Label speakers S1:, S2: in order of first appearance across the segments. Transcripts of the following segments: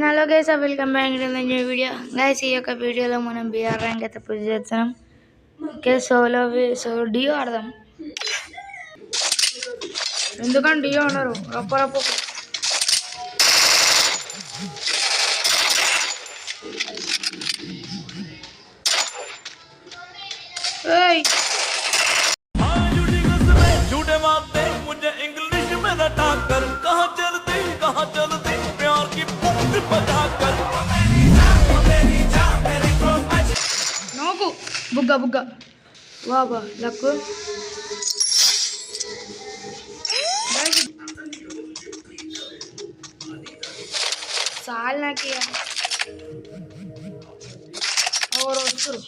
S1: Hello guys, welcome back to new video. Guys, ఈ యొక్క వీడియోలో మనం బిఆర్ ర్యాంక్ అయితే పూజ చేస్తున్నాం. ఓకే, సో డియో ఆడదాం. ఎందుకంటే డియో ఉన్నారు రప్ప రప్ప. ఏయ్ నోకు బుగ్గ బుగ్గ వాబా లక్కు. చాలు నాకు ఎవరు వస్తారు.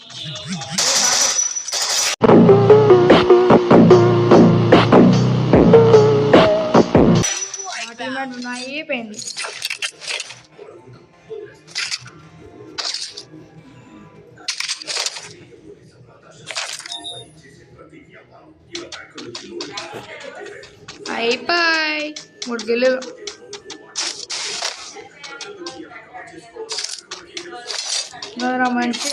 S1: అయిపోయింది. అయిపోయి 3 గిల్లులు. మంచి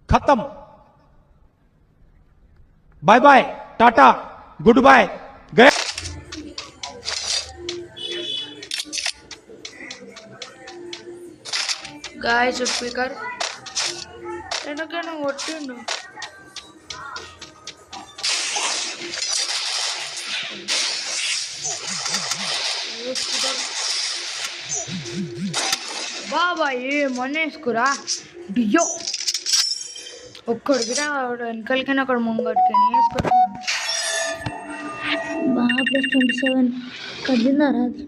S2: खत्म. Bye bye, tata, good bye, गए.
S1: गाइस स्पीकर కొట్టిండు. బాబా ఏమనేసుకురా డియో ఒక్కడికి వెనకాలకైనా అక్కడ ముంగడికి వేసుకురా. బాగా +27 కదిలిందారా అది.